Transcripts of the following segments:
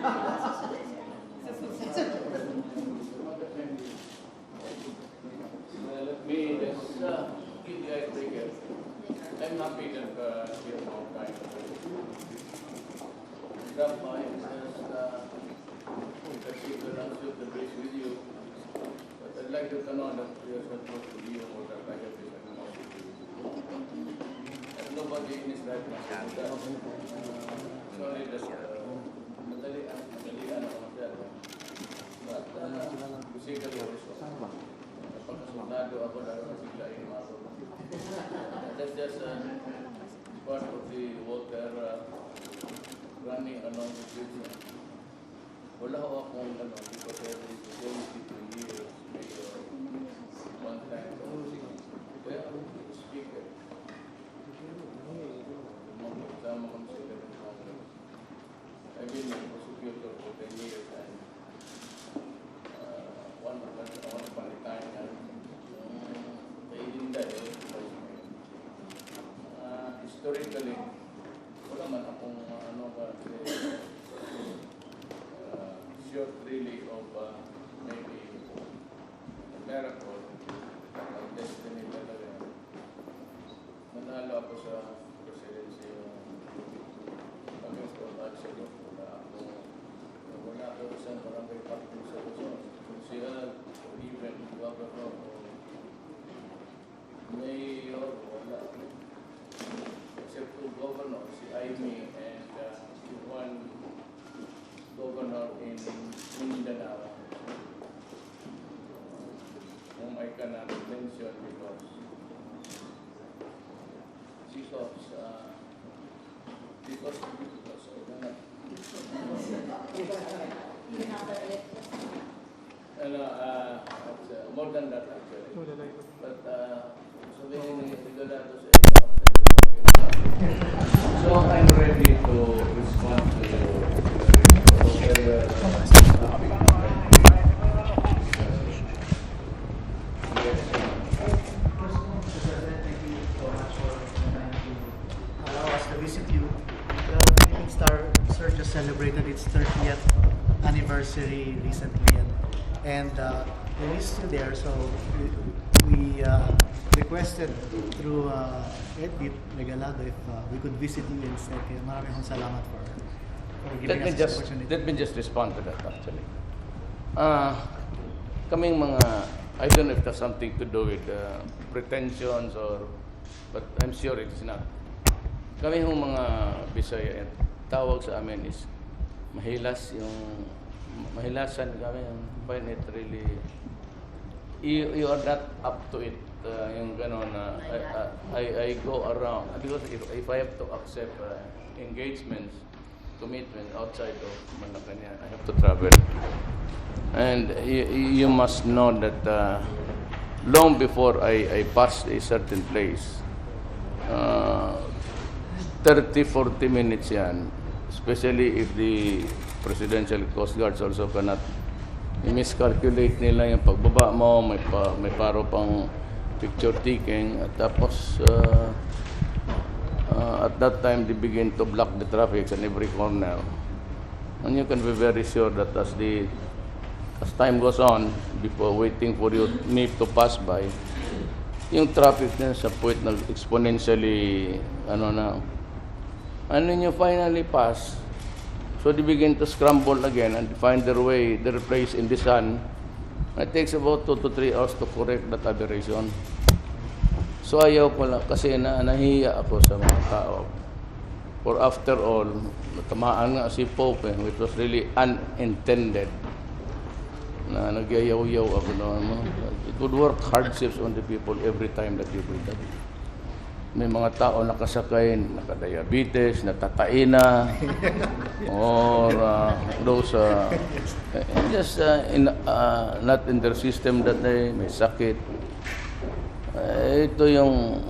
Let me just give the icebreaker. I'm happy that you're more kind. Drop by and just the lunch of the bridge with you. But I'd like you to know that we are supposed to be more than like this and more. And nobody in his right mind. Sorry, just madali ako masyado. But basically, pagkasundado ako dahil masiglain ako. That's just part of the water running along the streets. Wala ko akong because every 22 years, may one time. Kaya, speaker. Sama kami sa Congress. I've been a prosecutor for 10 years and one upon a time historically, wala man akong short really of maybe a miracle, a destiny talaga. Manalo ako sa presidency coming from Axel. Wala ako sa barangay captain sa Luzon, Kunsihal, or even governor or mayor, wala. Except two governors, si Aimee and one governor in Mindanao, whom I cannot mention because more than that actually. But sabihin ni Sigurado sa iyo. So I'm ready to respond to whatever allow us to visit you. The Philippine Star Sir just celebrated its 30th anniversary recently, and he's still there. So we requested through Edith Regalado if we could visit you instead. Kaya maraming salamat for giving us this opportunity. Let me just respond to that actually. Kaming mga, I don't know if that's something to do with pretensions but I'm sure it's not. Kami yung mga Bisaya, tawag sa amin is mahilasan kami. Find it really, you are not up to it. Yung gano'n na I go around because if I have to accept engagements, commitment outside of Malacanang, I have to travel. And you must know that long before I passed a certain place, 30-40 minutes yan, especially if the Presidential Coast Guards also cannot miscalculate nila yung pagbaba mo, may paro pang picture taking, at tapos at that time they begin to block the traffic in every corner. And you can be very sure that as time goes on, before waiting for me to pass by, yung traffic na sa point na exponentially and when you finally pass, so they begin to scramble again and find their place in the sun. It takes about 2 to 3 hours to correct that aberration. So ayaw ko lang kasi nahihiya ako sa mga tao. For after all, natamaan nga si Pope, which was really unintended. Na nagyayaw-yaw ako noon. It would work hardships on the people every time that you do that. May mga tao nakasakay, nakadiabetes, natatain na, or those just not in their system that day, may sakit. Ito yung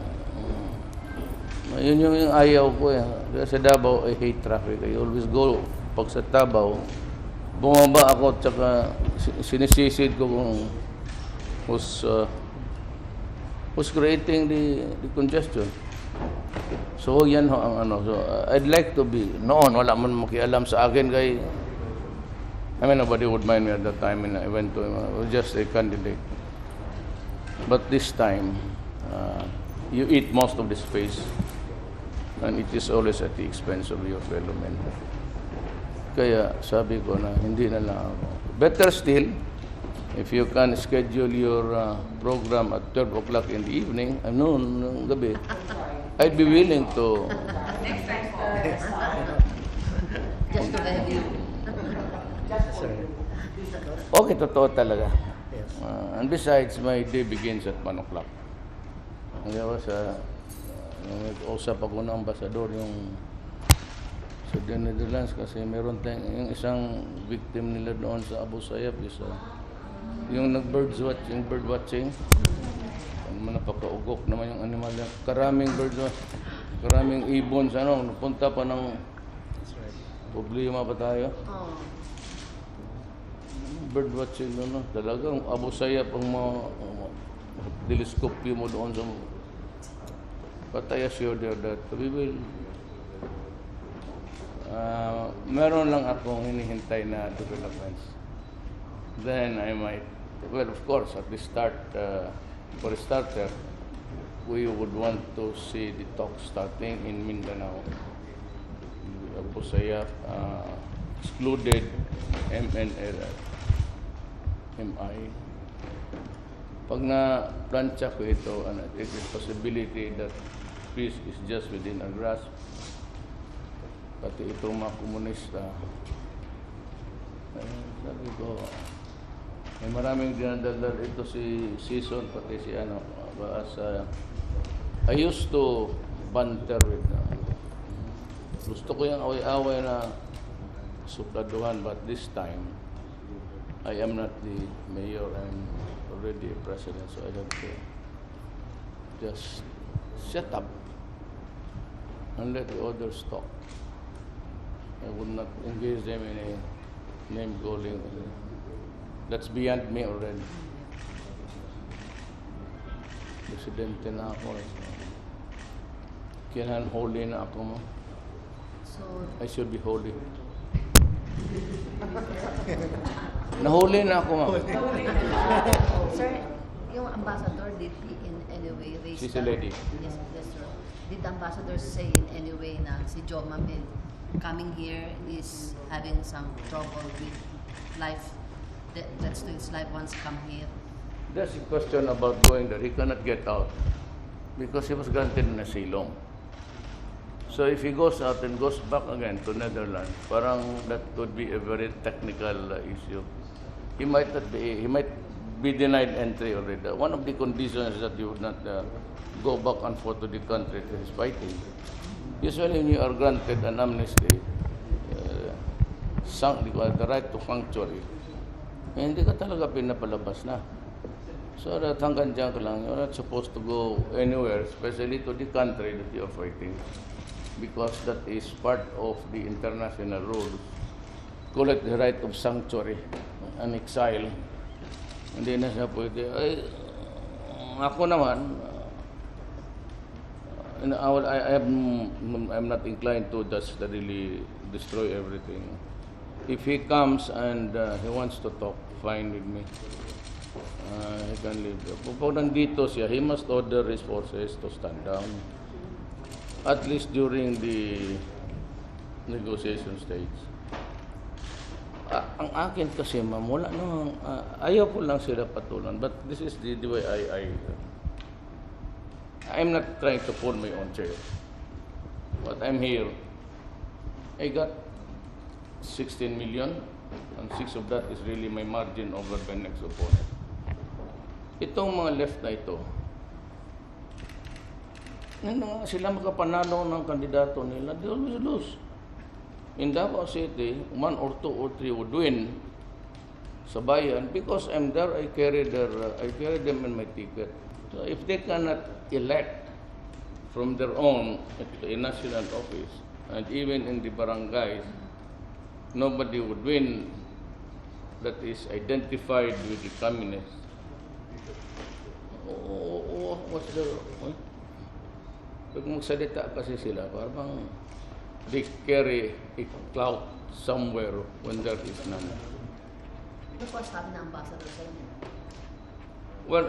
ayaw ko. Sa Davao, I hate traffic. I always go, pag sa Davao, bumaba ako at saka sinisisid ko kung who's creating the congestion. So yan ho ang So I'd like to be noon, wala man makialam sa akin kay I mean, nobody would mind me at that time when I went to him. I was just a candidate. But this time, you eat most of the space, and it is always at the expense of your fellow men. Kaya sabi ko na hindi na lang ako. Better still, if you can schedule your program at 12 o'clock in the evening, noon, ng gabi, I'd be willing to. Just to beg you. Sir. Okay, totoo talaga. Yes. And besides, my day begins at 1 o'clock. Hindi ako nag-usap ako ng ambasador yung sa the Netherlands kasi meron tayong yung isang victim nila doon sa Abu Sayyaf is yung bird watching. Napakaugok naman yung animal yan. Karaming birds, karaming ibon sa napunta pa ng problema pa tayo. Oh. Bird watching talagang Abu Sayyaf ang telescope mo doon sa but I assure you that we will meron lang akong hinihintay na developments. Then I might, well of course at the start, for a starter, we would want to see the talk starting in Mindanao. Abu Sayyaf excluded MNL, MI. Pag na-plancha ko ito, and it is possibility that peace is just within our grasp, pati itong mga komunista, sabi ko, may maraming dinadaldal ito si Season, pati si I used to banter with gusto ko yung away-away na supladuhan, but this time, I am not the mayor, I'm already a president, so I have to just shut up and let the others talk. I would not engage them in a name-calling. That's beyond me already. Presidente na ako. Kailangan holy na ako mo. So, I should be holy. Nahuli na ako, ma'am. sir, yung ambassador, did he in any way raise She's a lady. Yes, yes, sir. Did the ambassador say in any way na si Joe Mamil coming here is having some trouble with life, that's to his life once come here? There's a question about going there. He cannot get out because he was granted an asylum. So if he goes out and goes back again to Netherlands, parang that would be a very technical issue. He might be denied entry already. One of the conditions is that you would not go back and forth to the country that he's fighting. Usually when you are granted an amnesty, the right to sanctuary, hindi ka talaga pinapalabas na. So that hanggang dyan ka lang, you're not supposed to go anywhere, especially to the country that you're fighting, because that is part of the international rules. Call it the right of sanctuary, an exile. Hindi na siya pwede. Ako naman, I'm not inclined to just really destroy everything. If he comes and he wants to talk, fine with me. He can leave. Pag nandito siya, he must order his forces to stand down. At least during the negotiation stage. Ang akin kasi, ma'am, wala namang, ayaw ko lang sila patulan. But this is the way I'm not trying to pull my own chair. But I'm here. I got 16 million, and 6 of that is really my margin over the next opponent. Itong mga left na ito, sila makapanalo ng kandidato nila, they always lose. In Davao City, 1 or 2 or 3 would win sa bayan because I'm there, I carry them in my ticket. So if they cannot elect from their own a national office, and even in the barangays, nobody would win that is identified with the communists. What's the... Pag magsalita kasi sila, parang they carry a clout somewhere when there is none. Ano po ang sabi ng ambassador sa inyo? Well,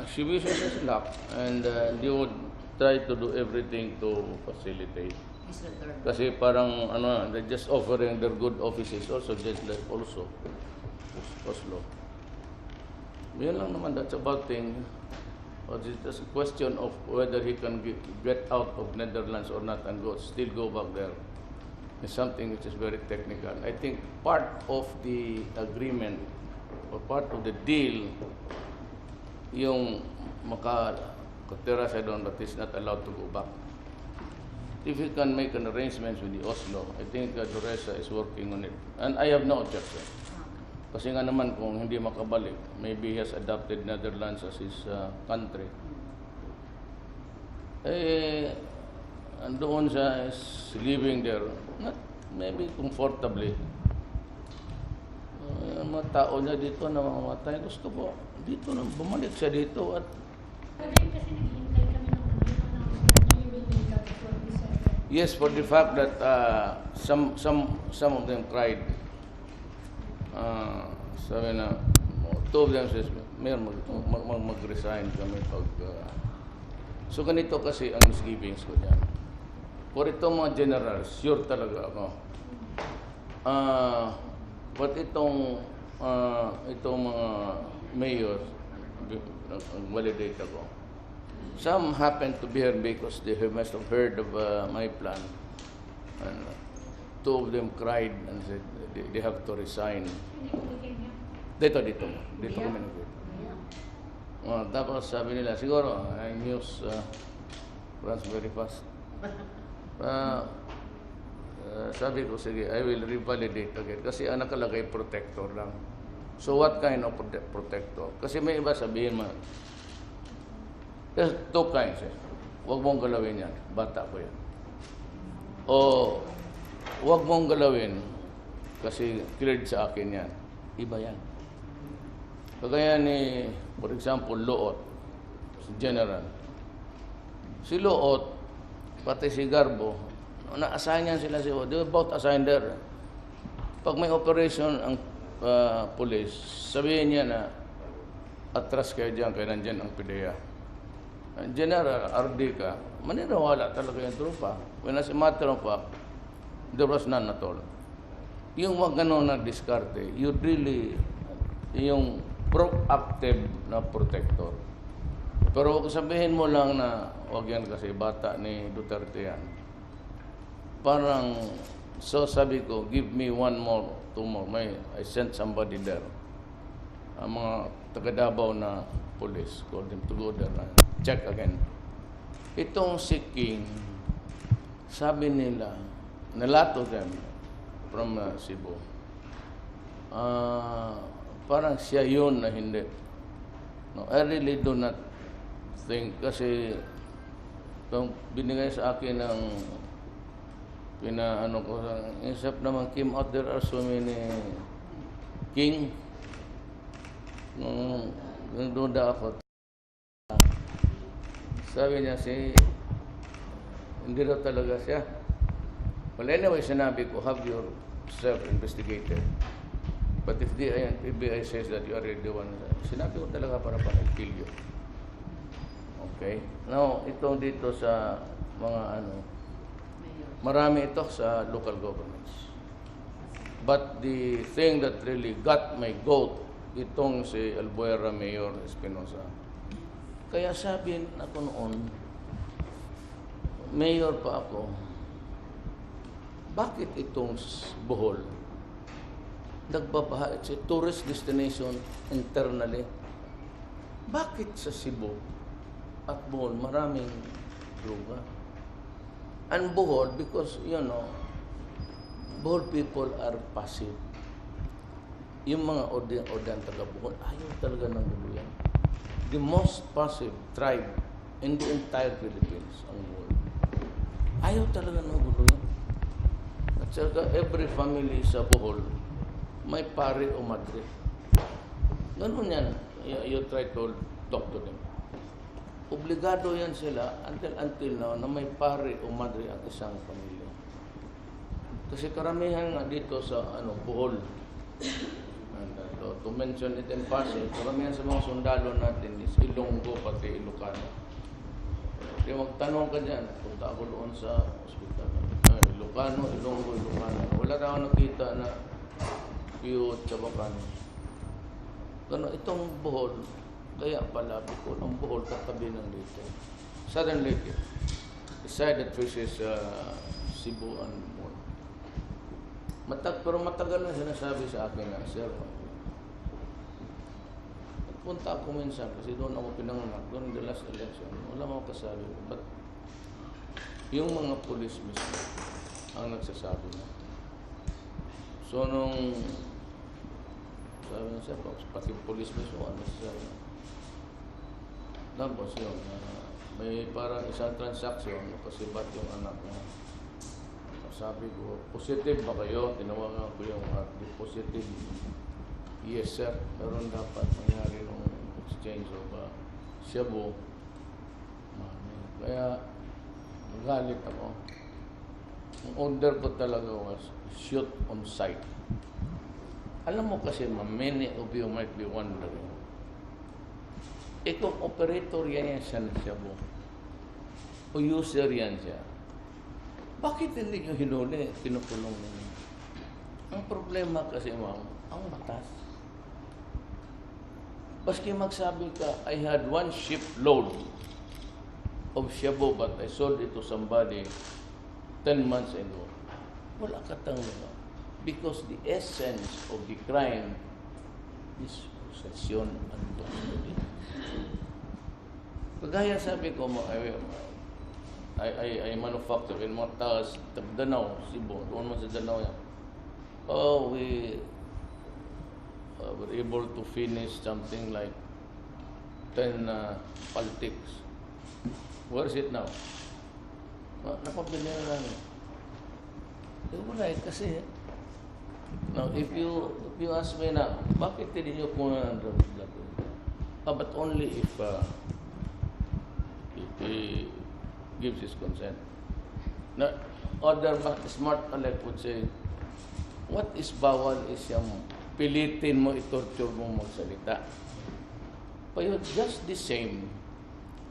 she wishes us luck, and they would try to do everything to facilitate. His return. Kasi parang ano, they're just offering their good offices also, just like also Oslo. Yun lang naman, that's about thing. But it's just a question of whether he can get out of Netherlands or not and still go back there. It's something which is very technical. I think part of the agreement or part of the deal, yung makatira siya doon but is not allowed to go back. If he can make an arrangement with the Oslo, I think Duresa is working on it. And I have no objection. Kasi nga naman kung hindi makabalik, maybe he has adopted Netherlands as his country. Andoon siya is living there, not maybe comfortably. Mga tao niya dito na mamamatay. Gusto ko, dito na bumalik siya dito at Kasi naghihintay kami ng announcement na you will make up for December. yes, for the fact that some of them cried. Sabi na, two of them says, Mayor, mag-resign kami pag... So ganito kasi ang misgivings ko dyan. For itong mga generals, sure talaga ako. But itong mga mayors, validate ako. Some happen to be here because they must have heard of my plan. And two of them cried and said they have to resign. Dito kami nag tapos sabi nila, siguro, I news runs very fast. Sabi ko, sige, I will revalidate again. Kasi ang nakalagay, protector lang. So what kind of protector? Kasi may iba sabihin mo, there's two kinds eh. Huwag mong galawin yan. Bata ko yan. O huwag mong galawin kasi cleared sa akin yan. Iba yan. Kagaya ni, for example, Luot, si General. Si Luot, pati si Garbo, na-assign yan sila si Luot. They were both assigned there. Pag may operation ang police, sabihin niya na atras kayo dyan, kaya nandyan ang PDEA. General Ardica, maniniwala talaga yung trupa. When as a matter of fact, there was none at all. Yung wag ganun na diskarte, you really, yung proactive na protector. Pero huwag sabihin mo lang na wag yan kasi bata ni Duterte yan. Parang, so sabi ko, give me one more, two more. I sent somebody there. Ang mga taga-Davao na police, called them to go there and check again. Itong si King, sabi nila, nalato them from Cebu. Parang siya yun na hindi. No, I really do not think kasi kung binigay sa akin ng pinaano ko, insap naman came out, there are so many King. Nung duda ako, sabi niya hindi daw talaga siya. Well, anyway, sinabi ko, have yourself investigated. But if the FBI says that you are the one, sinabi ko talaga para kill you. Okay? Now, ito dito sa mga marami ito sa local governments. But the thing that really got my goat, itong si Albuera Mayor Espinosa. Kaya sabi ako noon, mayor pa ako, bakit itong Bohol nagbabaha? It's a tourist destination internally. Bakit sa Cebu at Bohol maraming droga? And Bohol, because, Bohol people are passive. Yung mga Odian taga Bohol, ayaw talaga ng gulo yan. The most passive tribe in the entire Philippines, ang Bohol. Ayaw talaga ng gulo yan. At saka every family sa Bohol, may pare o madre. Ganun yan. You try to talk to them. Obligado yan sila until now na may pare o madre ang isang pamilya. Kasi karamihan nga dito sa Bohol. And, to mention it in passing, karamihan sa mga sundalo natin is Ilonggo pati Ilocano. Kaya magtanong ka dyan, punta ako doon sa ospital. Ilocano, Ilonggo, Ilocano. Wala na ako nakita na Piyot, Chabacano. Gano, itong Bohol, kaya pala, Bicol, ang Bohol katabi ng Leyte. Southern Leyte. The side that faces Cebu and Bohol. Pero matagal na sinasabi sa akin na, Sir, punta ako minsan kasi doon ako pinanganak, doon the last election. Wala akong kasabi. But yung mga pulis mismo ang nagsasabi na. So nung sabi na siya, pati pulis mismo ang nagsasabi na. Tapos yun, may parang isang transaksyon kasi ba't yung anak niya. Sabi ko, positive ba kayo? Tinawagan ko yung positive. Yes, sir. Meron dapat nangyari ng exchange of shabu. Kaya, magalit ako. Ang order ko talaga was shoot on sight. Alam mo kasi, many of you might be wondering, kung operator yan siya ng shabu, o user yan siya, bakit hindi nyo hinuli, kinukulong ninyo? Ang problema kasi, ma'am, ang batas. Baski magsabi ka, I had 1 shipload of shabu but I sold it to somebody 10 months ago. Wala ka tanong. Because the essence of the crime is possession and custody. Kagaya sabi ko, I manufacture in mga taas, Danao, Cebu, doon mo sa Danao yan. Oh, we were able to finish something like 10 politics. Where is it now? Napabili na lang. Wala kasi, now if you ask me na, bakit hindi nyo kuna ng drugs blood? But only if he gives his consent. Now, other smart elect would say, what is bawal is yung pilitin mo, itorture mo magsalita. But just the same,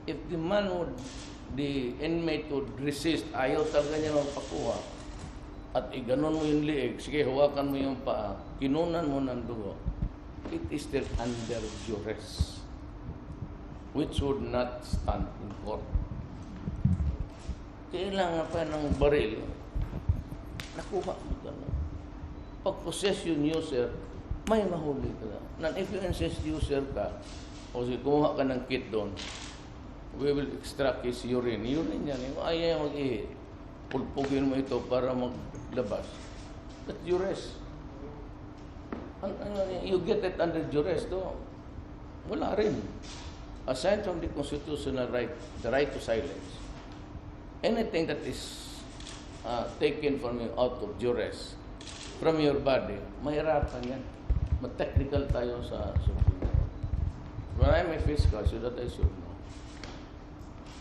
if the inmate would resist, ayaw talaga niya magpakuha, at iganon mo yung liig, sige, hawakan mo yung paa, kinunan mo ng dugo, it is still under duress, which would not stand in court. Kailangan pa ng baril, nakuha mo ka na. Pag possession user, may mahuli ka na. And if you insist user ka, o kumuha ka ng kit doon, we will extract his urine. Urine yan. Ayaw mag-ihi. Pulpugin mo ito para maglabas. That's duress. You get it under duress, though. Wala rin. Aside from the constitutional right, the right to silence, anything that is taken from you out of duress, from your body, mahirapan yan. Mag-technical tayo sa Supreme Court. When I'm a fiscal, so that I should know.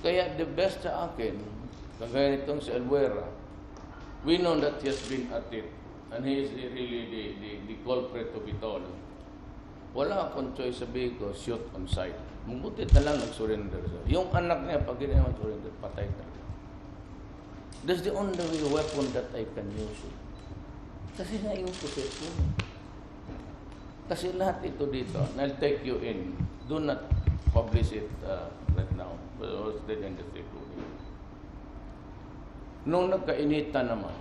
Kaya the best sa akin, kagaya nitong si Albuera, we know that he has been at it, and he is really the culprit of it all. Wala akong choice, sabihin ko, shoot on sight. Mabutit na lang nag-surrender siya. Yung anak niya, pag hindi naman surrender, patay talaga. That's the only weapon that I can use. Kasi na yung possession. Kasi lahat ito dito, and I'll take you in. Do not publish it right now. But I was dead in the recording. Nung nagkainita naman,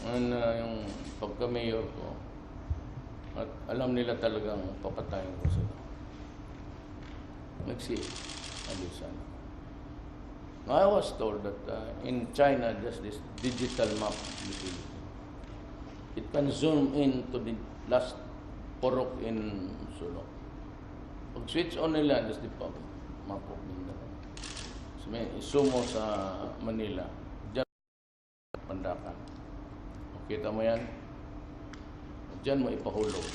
yung pagka-mayor ko, at alam nila talagang papatayin ko sila. Nagsi-alisan. I was told that in China, just this digital map, it can zoom in to the last porok in Sulu. Pag switch on nila, just the map of Mindanao. So may zoom mo sa Manila, dyan Pandakan. Kita mo yan? Dyan mo ipahulog.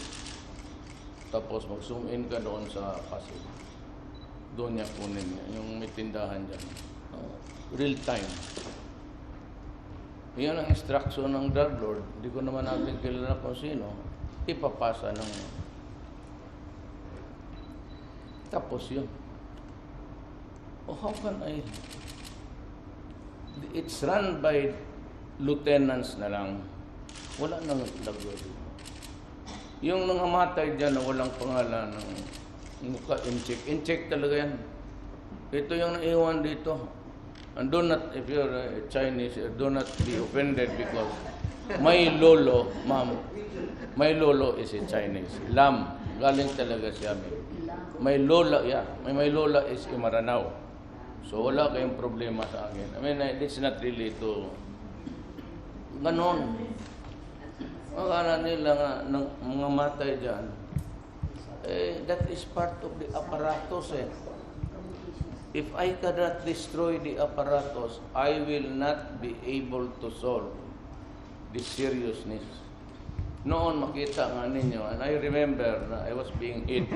Tapos mag-zoom in ka doon sa Pasig. Doon niya kunin niya, yung may tindahan dyan. Real time. Yan ang instruction ng drug lord. Hindi ko naman natin kilala kung sino. Ipapasa ng Tapos yun. Oh, how can I? It's run by lieutenants na lang. Wala nang lagwa dito. Yung nangamatay dyan na walang pangalan ng mukha, in-check talaga yan. Ito yung naiwan dito. And do not, if you're Chinese, do not be offended because my lolo, ma'am, my lolo is a Chinese. Lam, galing talaga siya. My lola, yeah, my lola is a Maranao. So wala kayong problema sa akin. I mean, it's not really to ganon. Akala nila nga, ng mga matay dyan, that is part of the apparatus eh. If I cannot destroy the apparatus, I will not be able to solve the seriousness. Noon makita nga ninyo, and I remember na I was being hit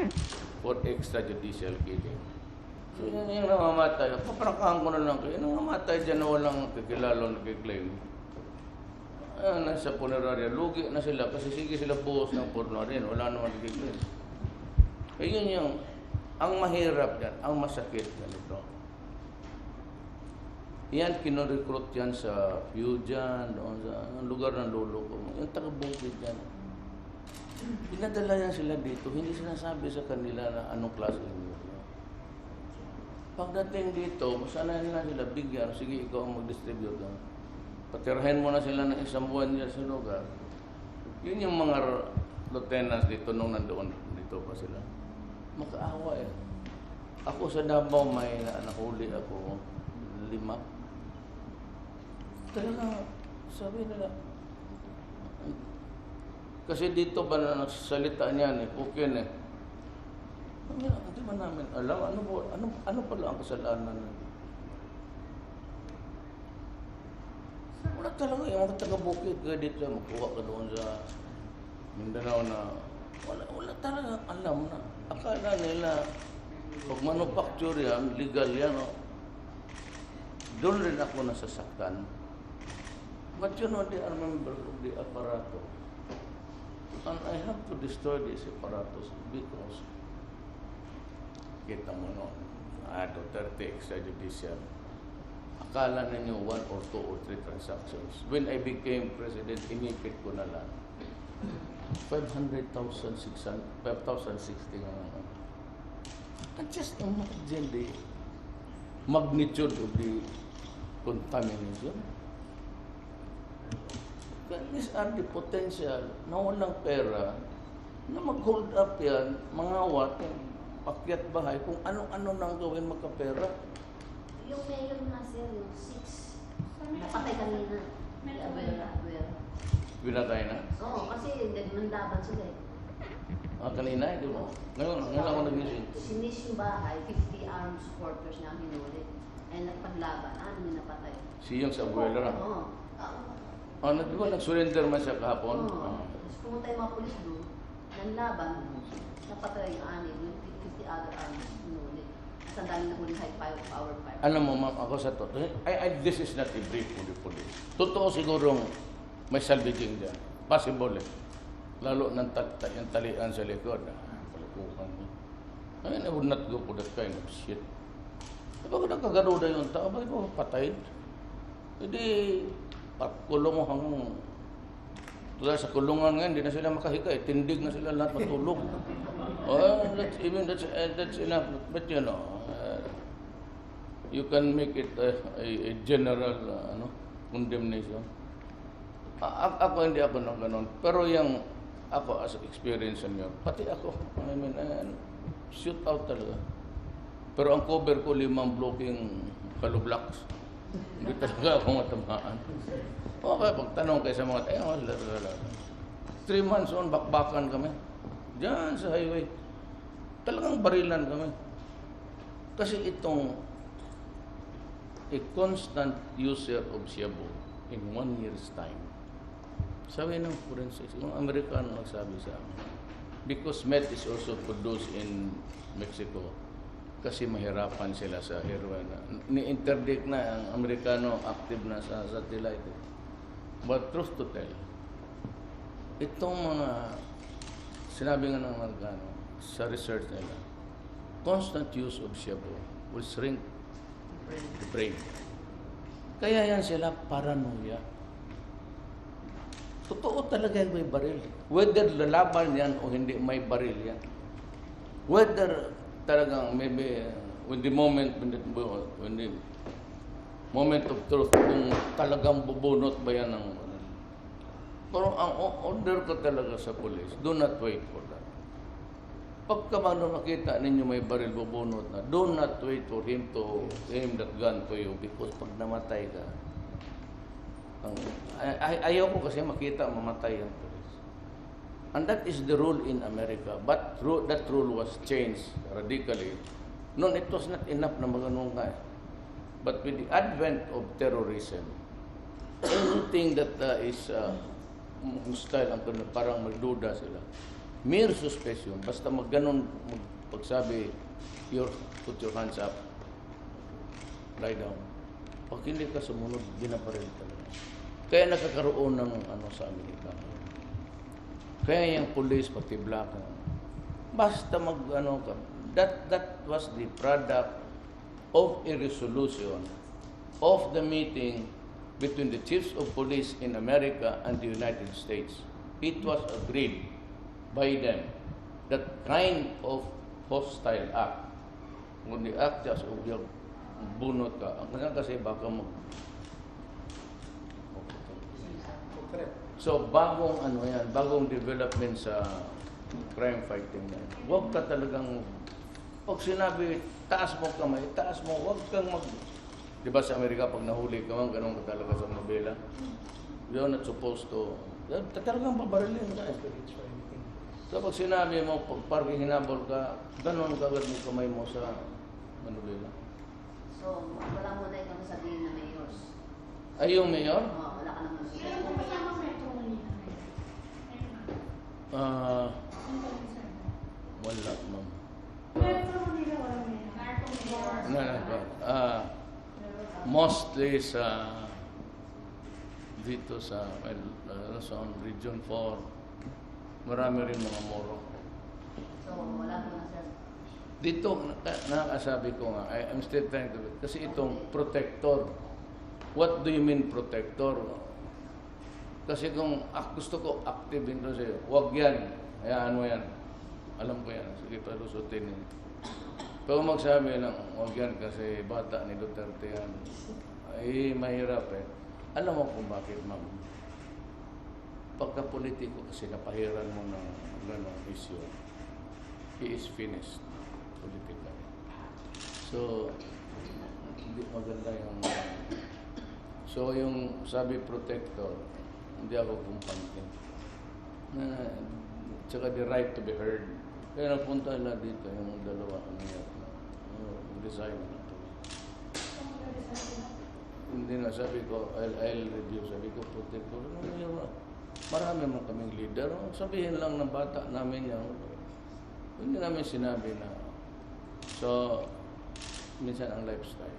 for extrajudicial killing. So yung namamatay, paprakahan ko na lang kayo, yung namamatay dyan na walang kakilalo nakiklaim. Nasa punerarya, lugi na sila kasi sige sila buhos ng punerarya, wala naman nakiklaim. Yun yung, ang mahirap yan, ang masakit ganito. Yan, kinorecruit yan sa Fujian, doon sa lugar ng lolo ko. Yung taga-bukid yan. Pinadala yan sila dito, hindi sinasabi sa kanila na anong klase nyo. Pagdating dito, masanayan na sila, bigyan, sige ikaw ang mag-distribute. Patirahin mo na sila ng isang buwan dyan sa lugar. Yun yung mga lieutenants dito nung nandoon dito pa sila. Makaawa eh. Ako sa Davao may nahuli ako 5. Talaga, sabi nila. Kasi dito ba na nagsasalita niyan eh, Pukin eh. Hindi man namin alam, ano pala ang kasalanan natin. Wala talaga yung mga taga-bukid kaya dito makuha ka doon sa Mindanao na wala talaga alam na. Akala nila pag manufacture yan, legal yan. Oh. Doon rin ako nasasaktan. But you know, they are members of the apparatus. And I have to destroy this apparatus because kita mo no, Duterte extrajudicial. Akala ninyo 1 or 2 or 3 transactions. When I became president, inipit ko na lang. 500,000, 5,060 nga naman. And just imagine the magnitude of the contamination. These are the potential na walang pera na mag-hold up yan, mangawat, pakyat bahay, kung ano-ano nang gawin magkapera. Yung mayor na sir, yung 6, napatay kanina. Abel. Pinatay na? Oo, kasi mandaban sila eh. Kanina, di ba? Ngayon ako nagising. Sinis yung bahay, 50 armed supporters niya ang hinuli. Eh, nagpaglaban, yung napatay? Siyang sa abuelo na? Oo. Di ba nag-surrender man siya kahapon? Oo. Tapos pumunta yung mga polis doon, nanlaban, napatay yung yung 50 other arms hinuli. Ang daming nahuli high power fire. Alam mo, ma'am, ako sa totoo, this is not a brief for the police. Totoo sigurong may salvaging dyan. Possible eh. Lalo ng yung talian sa likod. Palakukan mo. I mean, I would not go for that kind of shit. Kapag nagkagaruda yung tao, bakit mo patay? Hindi, kulong mo hanggang tulad sa kulungan ngayon, hindi na sila makahiga eh. Tindig na sila lahat matulog. That's enough. But you know, you can make it a general condemnation. Ako hindi ako nang ganon. Pero yung ako as experience nyo, pati ako, I mean, shoot out talaga. Pero ang cover ko 5 blocking kalublaks. Hindi talaga ako matamaan. Okay, pagtanong kayo sa mga tayo, 3 months on, bakbakan kami. Diyan sa highway. Talagang barilan kami. Kasi itong a constant user of Shabu in 1 year's time. Sabi ng forensics, yung Amerikano nagsabi sa amin, because meth is also produced in Mexico, kasi mahirapan sila sa heroin. Ni-interdict na ang Amerikano, active na sa satellite. But truth to tell, itong mga sinabi nga ng Amerikano sa research nila, constant use of shabu will shrink the brain. Kaya yan sila paranoia. Totoo talaga yung may baril. Whether lalaban yan o hindi, may baril yan. Whether talagang maybe when the moment of truth, kung talagang bubunot ba yan ng... Pero ang order ko talaga sa police, do not wait for that. Pagka makita ninyo may baril bubunot na, do not wait for him to aim that gun to you because pag namatay ka, ayaw ko kasi makita mamatay ang police. And that is the rule in America. But that rule was changed radically. Noon, it was not enough na maganon nga. But with the advent of terrorism, anything that is hostile, parang magduda sila. Mere suspicion, basta magganon, pagsabi, put your hands up, lie down. Pag hindi ka sumunod, binabaril talaga. Kaya nakakaroon ng sa Amerika. Kaya yung police, pati black, basta ka. That was the product of a resolution of the meeting between the chiefs of police in America and the United States. It was agreed by them that kind of hostile act, kung the act just of yung bunot ka, kasi baka So, bagong development sa crime fighting na. Huwag ka talagang, pag sinabi, taas mo kamay, huwag kang di ba sa Amerika, pag nahuli ka man, ganun ka talaga sa nobela. You're not supposed to, talagang babarilin ka. So, pag sinabi mo, pag parang hinabol ka, ganun ka agad mo kamay mo sa nobela. So, wala mo na itong sabihin na mayors. Ay, yung mayor? Oo, wala ka naman Pero sabihin. kung kasama Metro Manila ngayon. Wala, ma'am. Metro Manila, wala mayor. Narco mayor. Mostly sa dito sa Luzon, Region 4, marami rin mga Moro. So, wala mo na sir. Dito, nakakasabi ko nga, I'm still trying to, kasi itong protector. What do you mean protector? Kasi kung gusto ko active ito sa'yo, huwag yan, hayaan mo yan. Alam ko yan, sige palusutin yan. Pero magsabi lang, huwag yan kasi bata ni Duterte yan. Ay, mahirap eh. Alam mo kung bakit, ma'am? Pagka-politiko kasi napahiran mo ng gano'ng issue, he is finished politically. So, hindi maganda yung... So, yung sabi protector, hindi ako kumpante. Tsaka the right to be heard. Kaya napunta na dito yung dalawa resign na to. Hindi na, sabi ko, I'll review. Sabi ko, protector. Marami mo kaming leader. Sabihin lang ng bata namin yan. Hindi namin sinabi na. So, minsan ang lifestyle.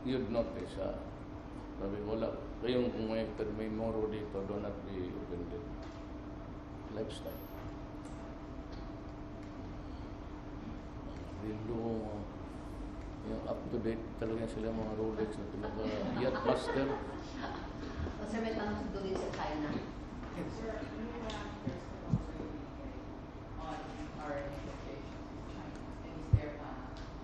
You'd notice, sabi ko, wala. Kayong kung may moro dito, do not be offended. Lifestyle. Rilo, yung up-to-date talaga sila mga Rolex na talaga yacht master. O sir, may tanong doon sa China. On our negotiations with China, and is there a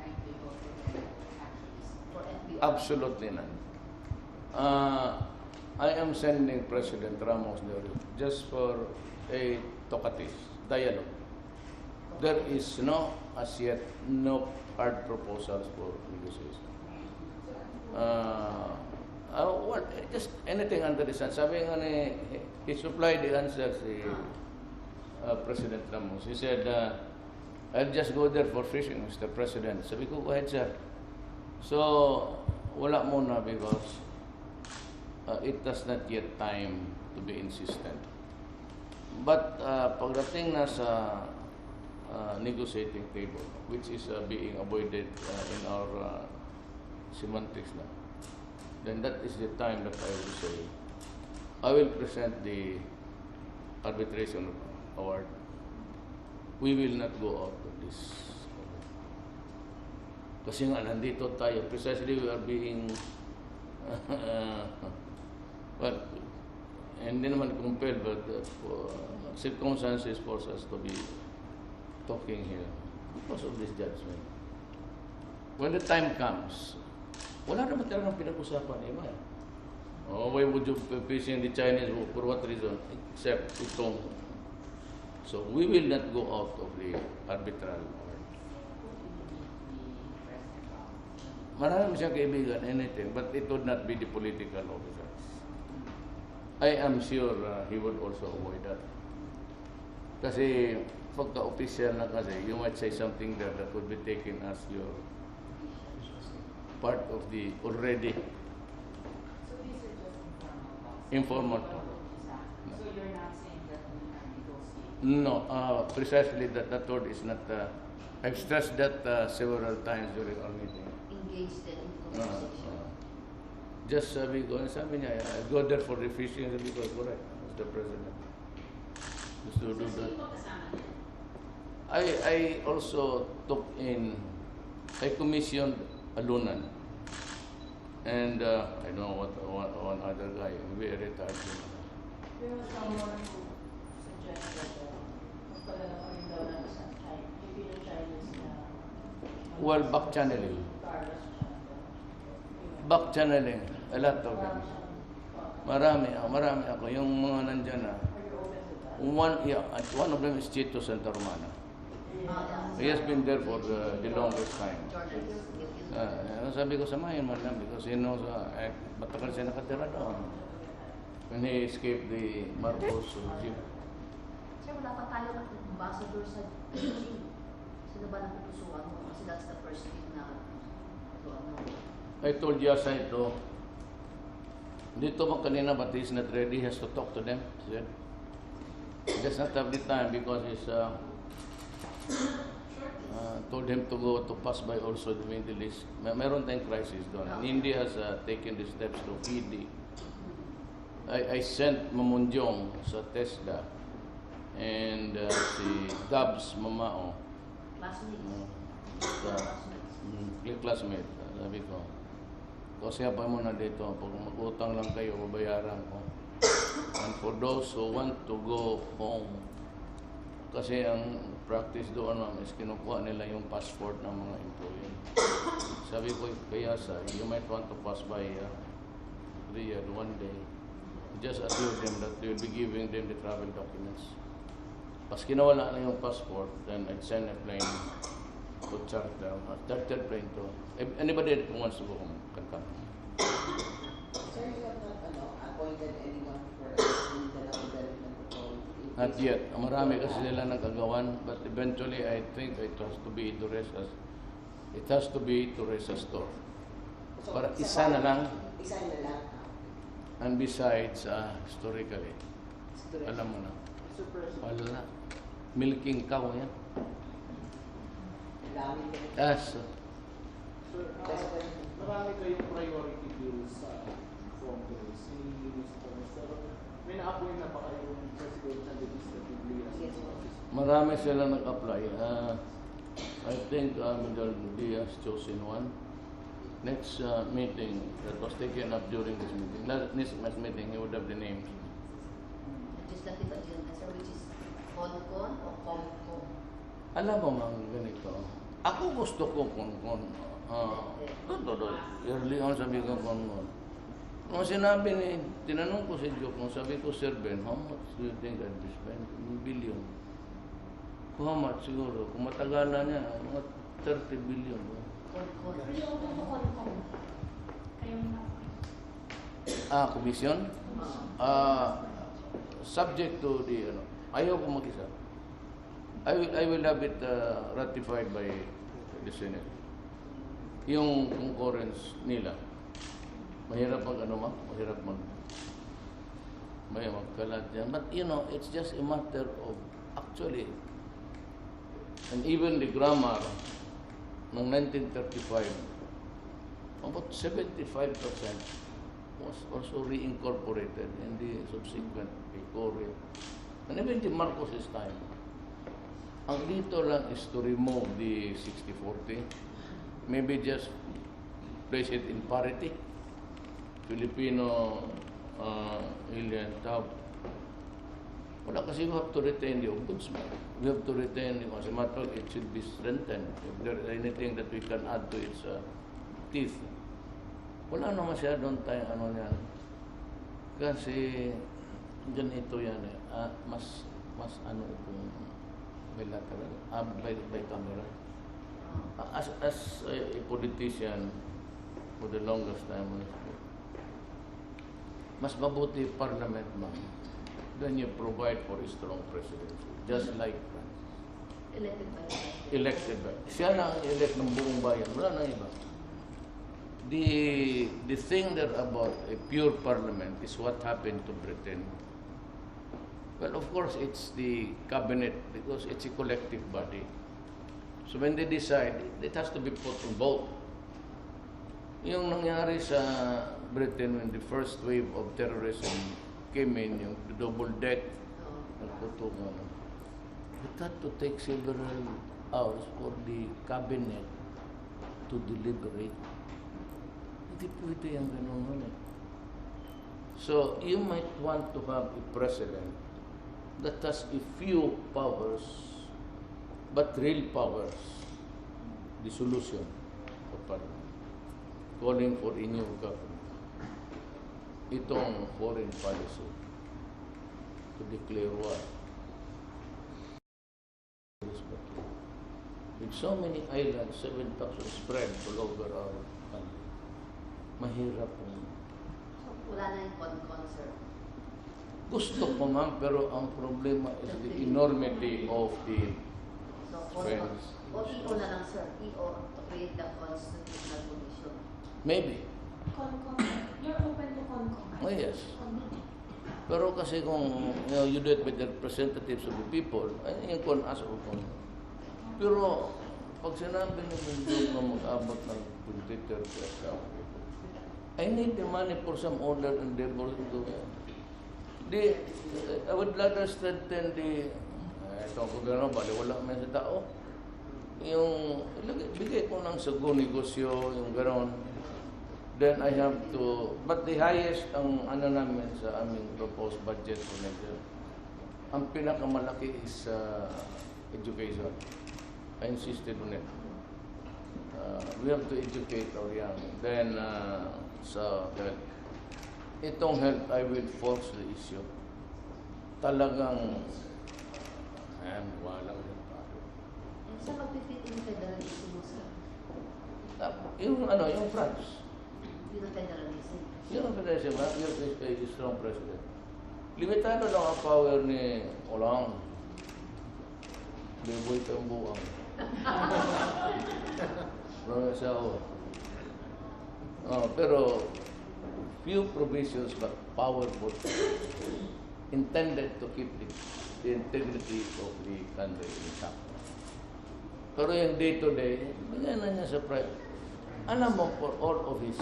timetable for their actions? For FBI. Absolutely none. I am sending President Ramos there just for a talkative dialogue. There is as yet, no hard proposals for negotiation. Well, just anything under the sun. Sabi nga he supplied the answer si President Ramos. He said, I'll just go there for fishing, Mr. President. Sabi ko, go ahead, sir. So, wala muna because it does not yet time to be insistent. But pagdating na sa negotiating table, which is being avoided in our semantics now, then that is the time that I will say, I will present the arbitration award. We will not go out of this. Kasi nga, nandito tayo. Precisely, we are being, well, hindi naman compelled, but circumstances force us to be talking here because of this judgment. When the time comes, wala naman talagang pinag-usapan, eh, man. Oh, why would you be facing the Chinese for what reason? Except itong. So we will not go out of the arbitral court. Marami siyang kaibigan, anything, but it would not be the political officers. I am sure he would also avoid that. Kasi pagka-official na kasi, you might say something there that would be taken as your part of the already So these are just informal informal talks? talk. So you're not saying that we are negotiating? No, precisely that word is not. I've stressed that several times during our meeting. Engaged in Uh, conversation. just sabi niya, I go there for refishing, sabi ko, correct, as the president. Just to do that. I also took in, I commissioned Alunan. And I don't know what one other guy, very retired. There was someone who suggested magpalalaman daw ng isang Filipino-Chinese na Well, back channeling. Carlos Chandra. Back channeling, a lot of them. Marami ako. Yung mga nandyan na. Are you open to that? One of them is Chito Santa Romana. Yeah. He has been there for the longest time. Journalist. Sabi ko, samahin man lang because he knows, matagal siya nakatira doon. When he escaped the Marcos regime. Sir, wala pa tayo ng ambassador sa Beijing. Sino ba napupusuan mo? Kasi that's the first thing na to ano. I told Yasa ito, dito mo kanina, but he's not ready, he has to talk to them. He said, he does not have the time because he's told him to go to pass by also the Middle East. Meron tayong crisis doon. And India has taken the steps to feed the. I sent Mamunjong sa TESDA and si Gabs Mamao, Classmates. classmate, sabi ko, kasi pa muna dito, pag mag-utang lang kayo, babayaran ko. And for those who want to go home, kasi ang practice doon ma'am is kinukuha nila yung passport ng mga employee. Sabi ko, kaya you might want to pass by Riyadh one day. Just assure them that you will be giving them the travel documents. Pas kinawala na yung passport, then I'd send a plane to charter plane to. Anybody that wants to go home can come. Sir, you have not appointed anyone for the development authority? Not yet. Marami kasi sila nagagawan, but eventually I think it has to be to raise a store. So, Para sa isa na lang. Isa na lang. And besides, historically, alam mo na, Super. wala na. Milking cow yan. Dami ko. Yes. Sir, marami kayong priority bills sa form bills. Pero may na-appoint na ba kayong president and legislatively as Yes, sir. Marami sila nag-apply. I think Middle Diaz chosen one. Next meeting that was taken up during this meeting, this meeting, you would have the names. Legislative agenda, sir, which is CONCON o COMCO? Alam mo mga ganito, ako gusto ko early on sabi ko kon. Nung sinabi tinanong ko si Joe kung sabi ko, Sir Ben, how much do you think I'd be spend? Billion. How much siguro? Kung matagalan niya, mga 30 billion. CONCON. Really open to call. Kayong Commission? Subject to the, ayaw ko mag-isa. I will have it ratified by the Senate. Yung concurrence nila. Mahirap mahirap magkalat yan. But it's just a matter of actually, and even the grammar noong 1935, about 75% was also reincorporated in the subsequent Korea. And even the Marcos's time. Ang dito lang is to remove the 60-40 maybe just place it in parity. Filipino alien tab. Wala kasi you have to retain the ombudsman. We have to retain, as a matter of fact, it should be strengthened. If there is anything that we can add to its teeth. Wala na masyadong tayo ano yan. Kasi ganito yan eh. Mas ano itong bilateral, by camera. As a politician for the longest time, mas mabuti parliament man, then you provide for a strong presidency. Just like Elected by the elected by. Siya na ang elect ng buong bayan. Wala nang iba. The thing that about a pure parliament is what happened to Britain. Well, of course, it's the cabinet because it's a collective body. So when they decide, it has to be put on vote. Yung nangyari sa Britain when the first wave of terrorism came in, yung double deck, nagputungan. It had to take several hours for the cabinet to deliberate. Hindi pwede yung ganun eh. So, you might want to have a president that has a few powers, but real powers, the solution of parliament, calling for a new government. Itong foreign policy to declare war. With so many islands, 7,000 spread all over our country, mahirap po. So, wala na yung con-con, sir. Gusto ko ma'am, pero ang problema is the enormity of the So, con-con. Friends. O EO na lang, sir. EO to create the Constitutional Commission. maybe. Concom. You're open to concom. Oh yes. Pero kasi kung you do it with the representatives of the people, ay yung kon as o kon. Pero pag sinabi ni Bundok na mag-abot ng 20-30 I need the money for some order and endeavor to do it. I would rather strengthen the ito ko gano'n, baliwala man sa tao. Yung bigay ko ng sago negosyo, yung gano'n. Then I have to, but the highest ang ano namin sa aming proposed budget for next year, ang pinakamalaki is education. I insisted on it. We have to educate our young. Then sa health. Itong health, I will force the issue. Talagang, walang yung tao. Sa pag-fit in federalism, sir. Yung France. Yun ang federalism. Yun ang federalism, yun is a strong president. Limitado lang ang power ni Hollande. Liboy ka ang buwang. Pero few provisions but powerful, intended to keep the integrity of the country intact. Pero yung day-to-day, bigyan na niya sa private. Alam mo, for all of his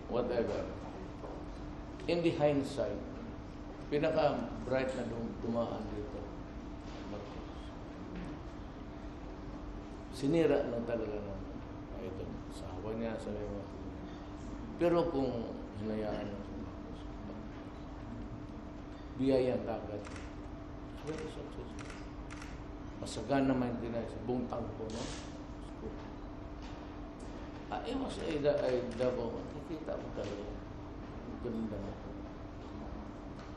whatever, in the hindsight, pinaka-bright na dumaan dito. Sinira lang talaga ng ito, sawa niya sa mga. Pero kung hinayaan mo, biyayang dagat, very successful. Masagan naman din na sa buong tangko, no? It was Davao, nakikita mo talaga. Ganda mo.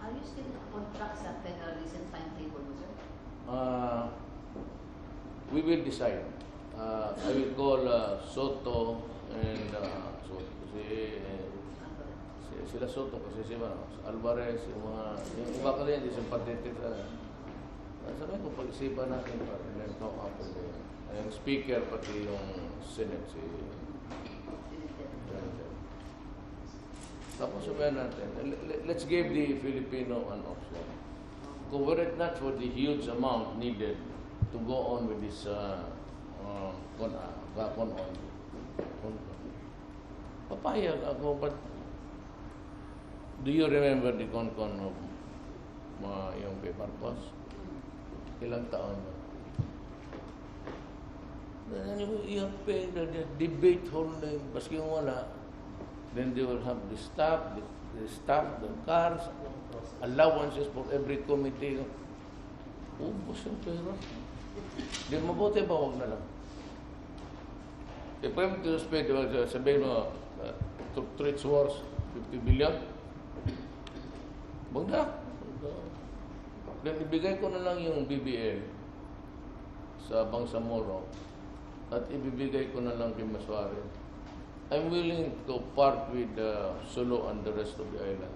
Are you still on track sa federalism timetable mo, sir? We will decide. I will call Soto and sila Soto kasi si Alvarez, yung iba ka rin, yung sympathetic sabi ko, pag-isipan natin pa rin, then talk after yung speaker, pati yung Senate, si tapos sabihin natin, let's give the Filipino an option. Kung were it not for the huge amount needed to go on with this papayag ako, but do you remember the con of yung kay Marcos? Ilang taon ba? Then you have pay the debate whole day, baski yung wala, then they will have the staff, the cars, allowances for every committee. Ubus yung pera. Di mabuti ba, huwag na lang. If I'm to spend, sabihin mo, to trade wars, 50 billion, huwag na. Then ibigay ko na lang yung BBL sa Bangsamoro at ibibigay ko na lang kay Maswari. I'm willing to part with Sulu and the rest of the island.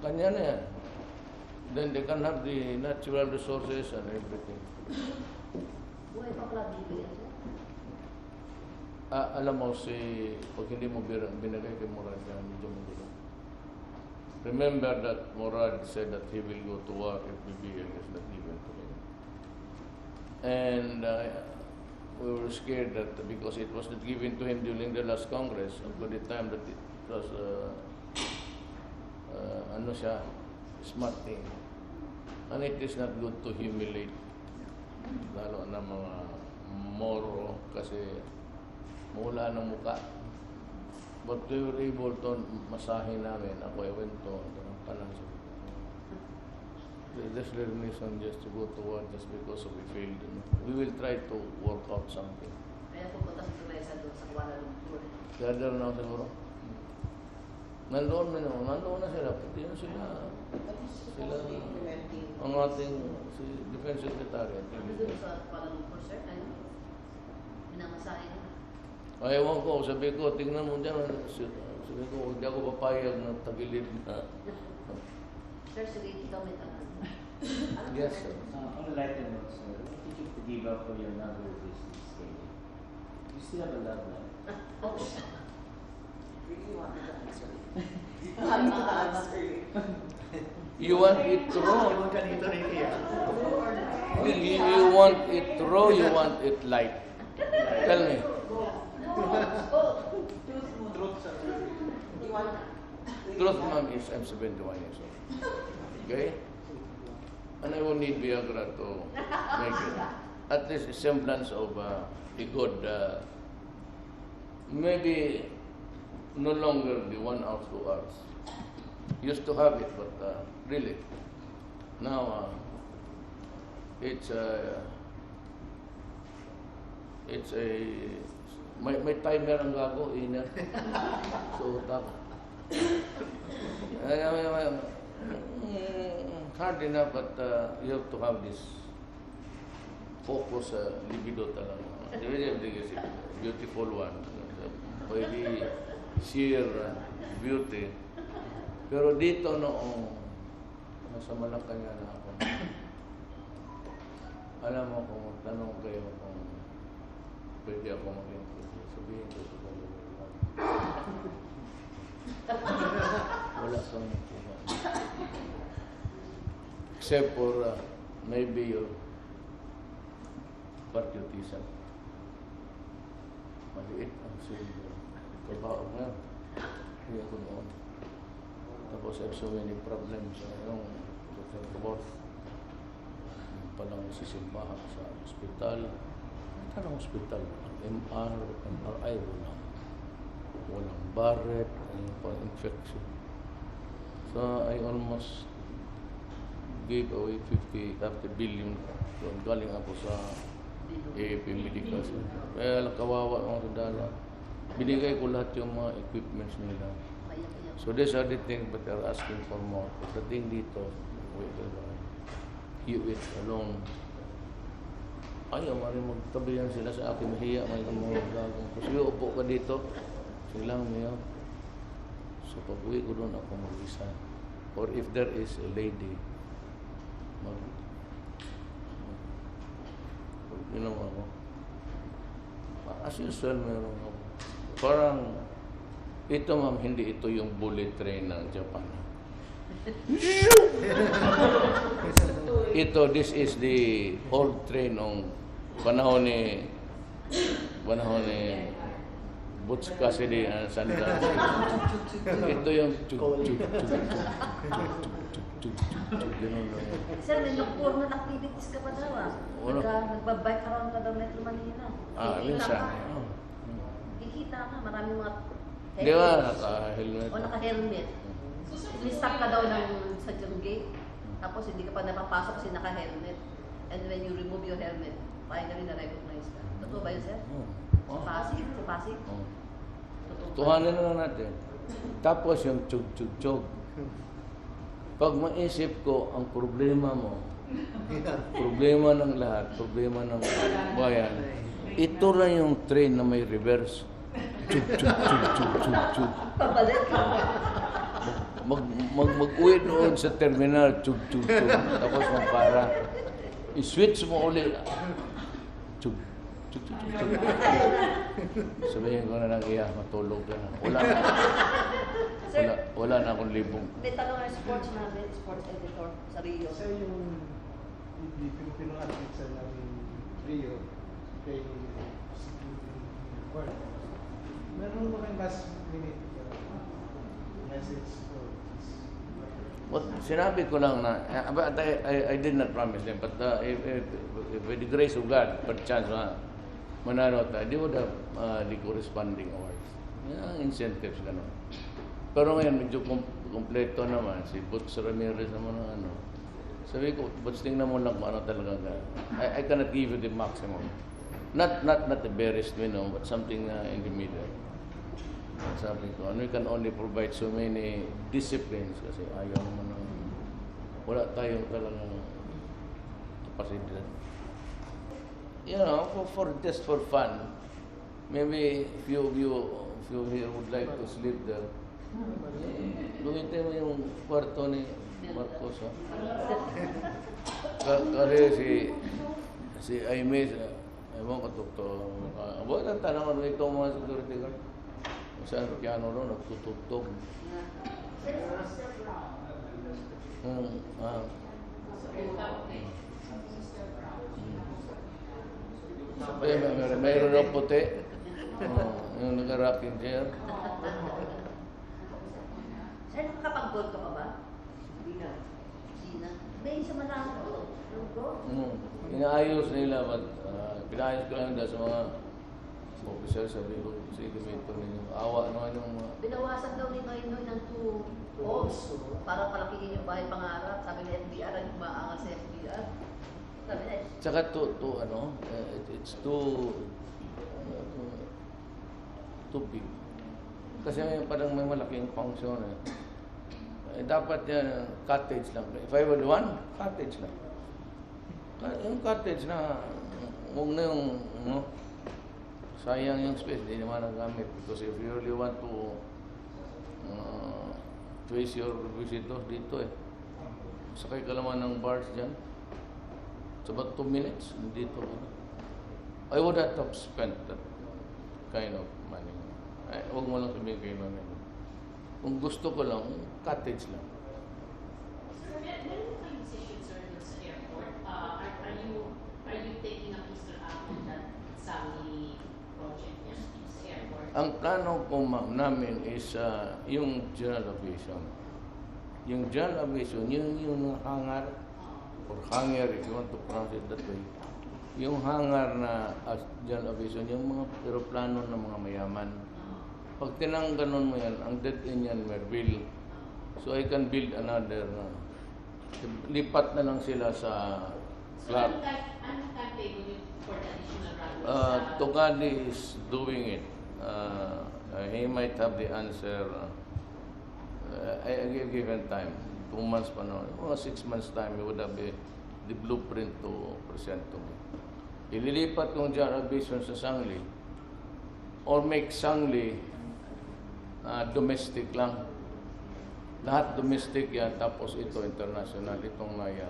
Kanya na yan. Then they can have the natural resources and everything. Buhay pa pala BBL, sir? Alam mo, pag hindi mo binigay kay Murad, medyo magulo. Remember that Murad said that he will go to war if BBL is not given to him. And we were scared that because it was not given to him during the last Congress, by the time that it was, smart thing. And it is not good to humiliate, lalo na mga Moro, kasi mula ng muka. But we were able to masahin namin. Ako, I went to Panang. There's no reason just to go to war just because we failed. We will try to work out something. Kaya pupunta si Teresa doon sa Kuala Lumpur. Kaya doon na siguro. Nandoon na sila. Pati na sila. Sila ang ating si Defense Secretary. Doon sa Kuala Lumpur, sir? Ano? Minamasahin na. Ay, ewan ko. Sabi ko, tingnan mo dyan. Sabi ko, hindi ako papayag na tagilid na. Sir, sige, ikaw may tanong. Yes, sir. On a lighter note, sir, what did you give up for your non-business stay? You still have a love life? Really wanted to answer it. Wanted to answer it. You want it raw. Ewan ka dito, Ricky. You want it raw, you want it light. Tell me. Truth, sir. You want Truth, ma'am, is I'm 71 years old. Okay? And I will need Viagra to make it. At least a semblance of a good, maybe no longer the 1 hour, 2 hours. Used to have it, but really, now it's a may timer ang gago, ina. So, hard enough, but you have to have this focus, libido talaga. Beautiful one. Pwede sheer beauty. Pero dito noong nasa Malacanang na ako, alam mo kung tanong kayo kung pwede ako mag-interview, sabihin ko sa dalawa. Wala kang nakuha. Except for maybe your patriotism. Maliit ang trabaho mo yan. Hindi ako noon. Tapos I have so many problems. Yung work, palang sisimbahan sa ospital. Anong ospital? MRI, walang Barrett, infection. So I almost gave away 50 billion. So, galing ako sa AAP Medical. Kaya kawawa mga sandala. Binigay ko lahat yung mga equipments nila. So these are the things but they're asking for more. Pagdating dito, you it alone. Ayaw, maring magtabihan sila sa akin. Mahiya, may mga gagawin. Kasi upo ka dito, silang niya. So pag-uwi ko doon, ako mag-isa. Or if there is a lady, ginawa ko. As usual, meron ako. Parang, ito ma'am, hindi ito yung bullet train ng Japan. This is the old train ng panahon ni Butch Cassidy and Sandra. Ito yung Ganun lang yun. Sir, may nocturnal activities ka pa daw ah. Wala. Nagbabike around ka daw Metro Manila. Minsan. Oh. Kikita ka, maraming mga Di ba, naka-helmet. O naka-helmet. Listap ka daw sa yung gate. Tapos hindi ka pa napapasok kasi naka-helmet. And when you remove your helmet, finally na-recognize ka. Totoo ba yun, sir? Sa Pasig? Sa Pasig? Oh. Totoo ba? Tuhanan na lang natin. Tapos yung chug-chug-chug. Pag maisip ko, ang problema mo, problema ng lahat, problema ng bayan, ito na yung train na may reverse. Chug-chug-chug-chug-chug-chug. Pabalik ka. Mag-uwi doon sa terminal, chug-chug-chug. Tapos magpara. I-switch mo ulit. Chug. Chug-chug-chug. Sabihin ko na lang, iya, matulog ka na. Wala na akong libong. May tanong ang sports namin, sports editor sa Rio. Isa yung Filipino athletes sa namin Rio kay World. Meron mo kayong last minute message for this? What, sinabi ko lang na, but I did not promise them, but if with the grace of God, perchance manalo tayo, they would have the corresponding awards. Incentives, gano'n. Pero ngayon, medyo kompleto naman. Si Butch Ramirez naman ang ano. Sabi ko, Butch, tingnan mo lang kung ano talaga. I cannot give you the maximum. Not the barest minimum, but something in the middle. Sabi ko, we can only provide so many disciplines kasi ayaw naman ng wala tayong talagang kapasidad. You know, just for fun, maybe if you here would like to sleep there, gamitin mo yung kwarto ni Marcos. Kasi si Aimee, ewan ko to, wala tanong ano ito mga security guard. Saan piano ron, nagtutugtog. Mayroon ng puti. Yung nag-rocking chair. Sir, nakakapag-gold ka pa ba? Hindi na. May isa man lang ako. Inaayos nila, but pinaayos ko lang sa mga officer, sabi ko, sige, gamitin ninyo. Awa naman yung mga... Binawasan daw ni Noynoy ng 2 homes para palakihin yung bahay pangarap. Sabi ng FBR, ang maangal sa FBR. Sabi na, Tsaka it's too big. Kasi parang may malaking function dapat yan, cottage lang. If I would want, cottage lang. Yung cottage na, huwag na yung, sayang yung space, hindi naman nagamit. Because if you really want to face your visitors dito sakay ka naman ng bars dyan. It's about 2 minutes, dito. I would not have spent that kind of money. Huwag mo lang sabihin kayo namin. Kung gusto ko lang, cottage lang. Sir, meron kayong decision, sir, sa airport? Are you taking up Mr. Apple that Sami project niya sa airport? Ang plano po namin is yung general aviation. Yung general aviation, yung hangar, or hangar if you want to pronounce it that way. Yung hangar na general aviation, yung mga aeroplano ng mga mayaman. Pag tinangganon mo yan, ang dead end yan, Merville. So I can build another, lipat na lang sila sa Clark. So anong timetable for the additional runways? Tugadi is doing it. He might have the answer. I give him time. 2 months pa na. 6 months time, he would have the blueprint to present to me. Ililipat yung general aviation sa Sangli or make Sangli domestic lang. Lahat domestic yan, tapos ito international, itong naya.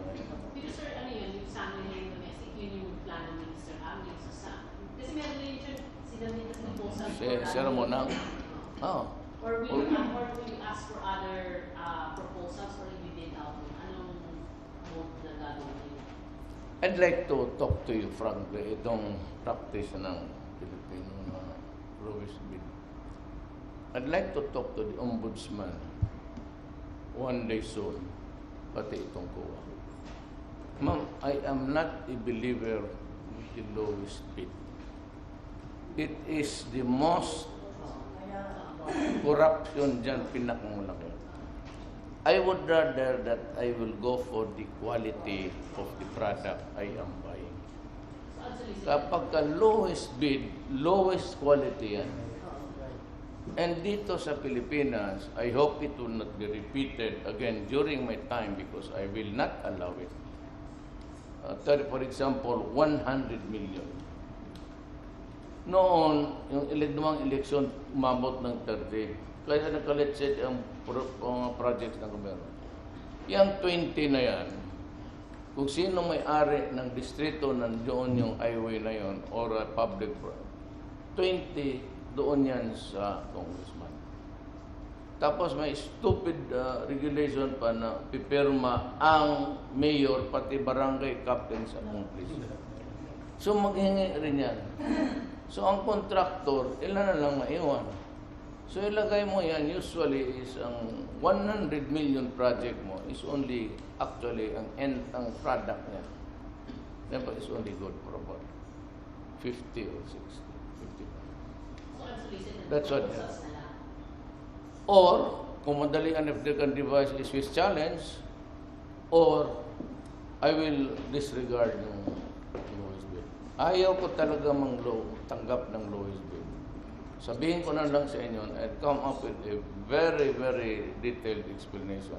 Because sir, ano yun, yung Sami na yung domestic, yun yung plano ni Mr. Am, yung sa Sam. Kasi meron na yun sila dito sa proposal for Sir mo na. Or will you ask for other proposals or you bid out? Anong mode na gagawin niyo? I'd like to talk to you frankly, itong practice ng Filipino na Ruiz Bid. I'd like to talk to the Ombudsman one day soon pati itong COA. Ma'am, I am not a believer in lowest bid. It is the most corruption dyan, pinakamalaki. I would rather that I will go for the quality of the product I am buying. Kapag ka lowest bid, lowest quality yan. And dito sa Pilipinas, I hope it will not be repeated again during my time because I will not allow it. For example, 100 million. Noon, yung dumang eleksyon, umabot ng 30. Kaya nakaletset ang projects ng gobyerno. Yang 20 na yan, kung sino may-ari ng distrito nandoon yung highway na yon or public 20 doon yan sa congressman. Tapos may stupid regulation pa na pipirma ang mayor pati barangay captain sa mong place. So maghingi rin yan. So ang contractor, ilan na lang maiwan. So ilagay mo yan, usually is ang 100 million project mo is only actually ang product niya. Therefore, it's only good for about 50 or 60, 50. That's what. Or, kung madalian if they can devise a Swiss challenge, or I will disregard yung lowest bid. Ayaw ko talaga tanggap ng lowest bid. Sabihin ko na lang sa inyo and come up with a very, very detailed explanation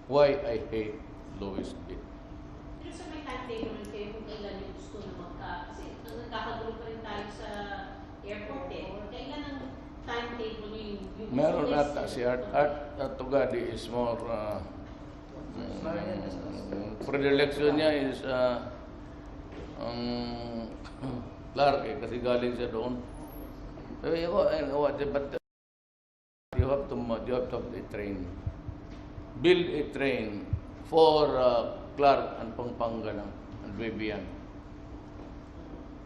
why I hate lowest bid. Pero sa may timetable rin kayo kung kailan yung gusto na kasi nagkakagulo pa rin tayo sa airport eh. Kailan ang timetable yung Meron ata si Art Tugadi is more predilection niya is Clark eh, kasi galing siya doon. But you have to have a train. Build a train for Clark and Pampanga and Bibian.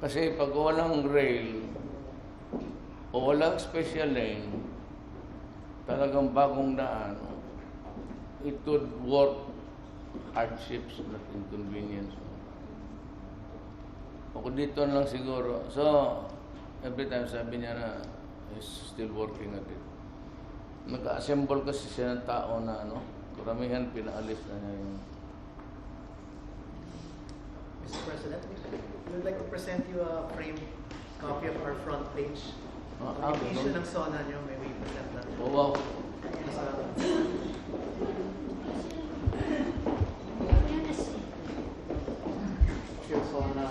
Kasi pag walang rail o walang special lane, talagang bagong daan, it could work hardships, not inconvenience. O dito lang siguro. So, every time sabi niya na is still working at it. Nag-assemble kasi siya ng tao na karamihan pinaalis na niya yung... Mr. President, we would like to present you a framed copy of our front page. Ang issue ng SONA nyo, maybe present that. Oh, wow. Yung SONA,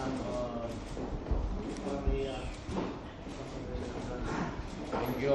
Thank you.